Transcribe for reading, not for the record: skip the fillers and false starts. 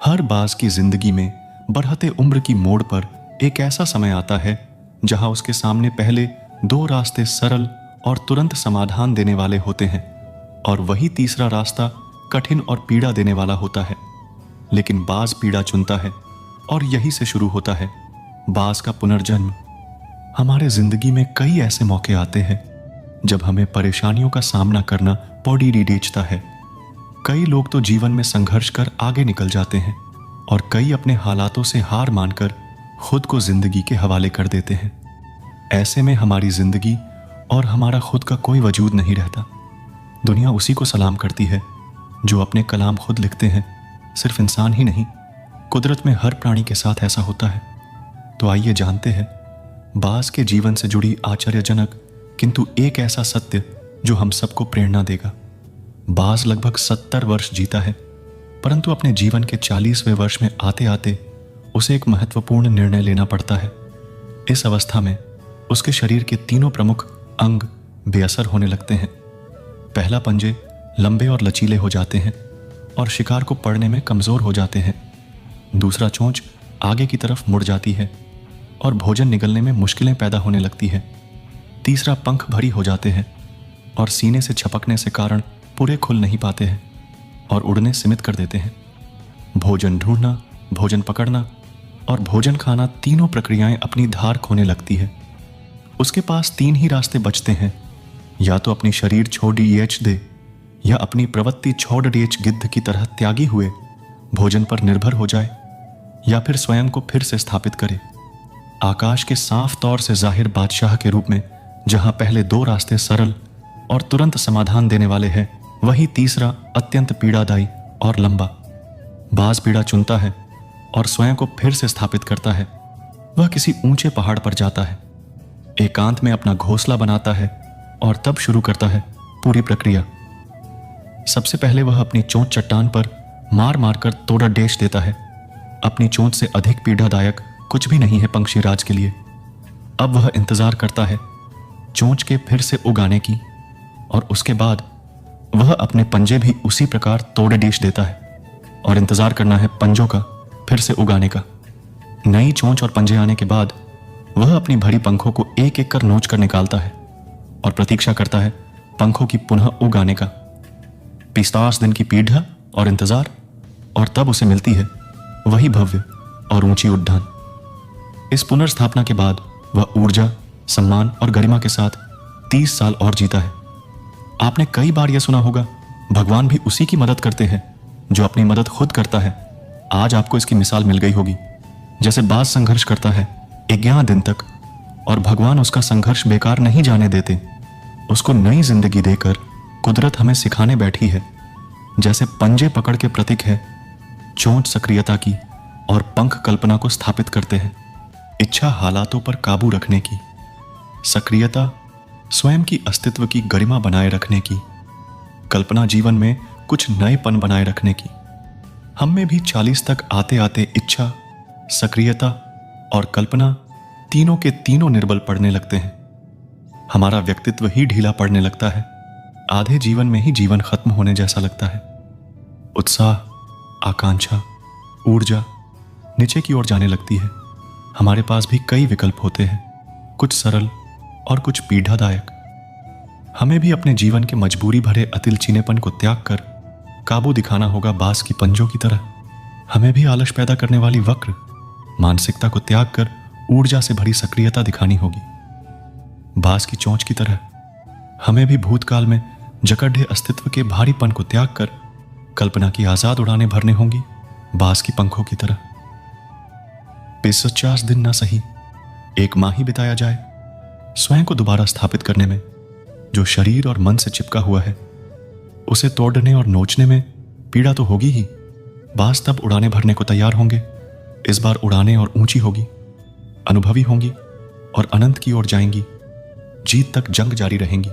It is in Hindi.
हर बाज की जिंदगी में बढ़ते उम्र की मोड़ पर एक ऐसा समय आता है जहां उसके सामने पहले दो रास्ते सरल और तुरंत समाधान देने वाले होते हैं और वही तीसरा रास्ता कठिन और पीड़ा देने वाला होता है। लेकिन बाज पीड़ा चुनता है और यही से शुरू होता है बाज का पुनर्जन्म। हमारे जिंदगी में कई ऐसे मौके आते हैं जब हमें परेशानियों का सामना करना पौड़ी रिडेचता है। कई लोग तो जीवन में संघर्ष कर आगे निकल जाते हैं और कई अपने हालातों से हार मानकर खुद को जिंदगी के हवाले कर देते हैं। ऐसे में हमारी जिंदगी और हमारा खुद का कोई वजूद नहीं रहता। दुनिया उसी को सलाम करती है जो अपने कलाम खुद लिखते हैं। सिर्फ इंसान ही नहीं, कुदरत में हर प्राणी के साथ ऐसा होता है। तो आइए जानते हैं बाज के जीवन से जुड़ी आश्चर्यजनक किंतु एक ऐसा सत्य जो हम सबको प्रेरणा देगा। बाज लगभग 70 वर्ष जीता है, परंतु अपने जीवन के 40वें वर्ष में आते आते उसे एक महत्वपूर्ण निर्णय लेना पड़ता है। इस अवस्था में उसके शरीर के तीनों प्रमुख अंग बेअसर होने लगते हैं। पहला, पंजे लंबे और लचीले हो जाते हैं और शिकार को पकड़ने में कमजोर हो जाते हैं। दूसरा, चोंच आगे की तरफ मुड़ जाती है और भोजन निगलने में मुश्किलें पैदा होने लगती है। तीसरा, पंख भरी हो जाते हैं और सीने से छपकने से कारण पूरे खुल नहीं पाते हैं और उड़ने सीमित कर देते हैं। भोजन ढूंढना, भोजन पकड़ना और भोजन खाना, तीनों प्रक्रियाएं अपनी धार खोने लगती है। उसके पास 3 ही रास्ते बचते हैं, या तो अपनी शरीर छोड़ डीएच दे, या अपनी प्रवृत्ति छोड़ डीएच गिद्ध की तरह त्यागी हुए भोजन पर निर्भर हो जाए, या फिर स्वयं को फिर से स्थापित करे आकाश के साफ तौर से जाहिर बादशाह के रूप में। जहां पहले 2 रास्ते सरल और तुरंत समाधान देने वाले हैं, वही तीसरा अत्यंत पीड़ादायी और लंबा। बाज पीड़ा चुनता है और स्वयं को फिर से स्थापित करता है। वह किसी ऊंचे पहाड़ पर जाता है, एकांत में अपना घोंसला बनाता है और तब शुरू करता है पूरी प्रक्रिया। सबसे पहले वह अपनी चोंच चट्टान पर मार मारकर तोड़ा डेश देता है। अपनी चोंच से अधिक पीड़ादायक कुछ भी नहीं है पक्षीराज के लिए। अब वह इंतजार करता है चोंच के फिर से उगाने की, और उसके बाद वह अपने पंजे भी उसी प्रकार तोड़े डेश देता है और इंतजार करना है पंजों का फिर से उगाने का। नई चोंच और पंजे आने के बाद वह अपनी भरी पंखों को एक एक कर नोच कर निकालता है और प्रतीक्षा करता है पंखों की पुनः उगाने का। 50 दिन की पीड़ा और इंतजार, और तब उसे मिलती है वही भव्य और ऊंची उद्यान। इस पुनर्स्थापना के बाद वह ऊर्जा, सम्मान और गरिमा के साथ 30 साल और जीता है। आपने कई बार यह सुना होगा, भगवान भी उसी की मदद करते हैं जो अपनी मदद खुद करता है। आज आपको इसकी मिसाल मिल गई होगी। जैसे बाज संघर्ष करता है 11 दिन तक और भगवान उसका संघर्ष बेकार नहीं जाने देते। उसको नई जिंदगी देकर कुदरत हमें सिखाने बैठी है। जैसे पंजे पकड़ के प्रतीक है चोंच सक्रियता की और पंख कल्पना को स्थापित करते हैं। इच्छा हालातों पर काबू रखने की, सक्रियता स्वयं की अस्तित्व की गरिमा बनाए रखने की, कल्पना जीवन में कुछ नएपन बनाए रखने की। हम में भी 40 तक आते आते इच्छा, सक्रियता और कल्पना तीनों के तीनों निर्बल पड़ने लगते हैं। हमारा व्यक्तित्व ही ढीला पड़ने लगता है। आधे जीवन में ही जीवन खत्म होने जैसा लगता है। उत्साह, आकांक्षा, ऊर्जा नीचे की ओर जाने लगती है। हमारे पास भी कई विकल्प होते हैं, कुछ सरल और कुछ पीड़ादायक। हमें भी अपने जीवन के मजबूरी भरे अतिलचीनेपन को त्याग कर काबू दिखाना होगा बाज की पंजों की तरह। हमें भी आलस पैदा करने वाली वक्र मानसिकता को त्याग कर ऊर्जा से भरी सक्रियता दिखानी होगी। बाज की चोंच की तरह हमें भी भूतकाल में जकड़े अस्तित्व के भारीपन को त्याग कर कल्पना की आजाद उड़ानें भरने होंगी बाज की पंखों की तरह। 50 दिन ना सही, 1 माह ही बिताया जाए स्वयं को दोबारा स्थापित करने में। जो शरीर और मन से चिपका हुआ है उसे तोड़ने और नोचने में पीड़ा तो होगी ही। बाज तब उड़ाने भरने को तैयार होंगे। इस बार उड़ाने और ऊंची होगी, अनुभवी होंगी और अनंत की ओर जाएंगी। जीत तक जंग जारी रहेंगी।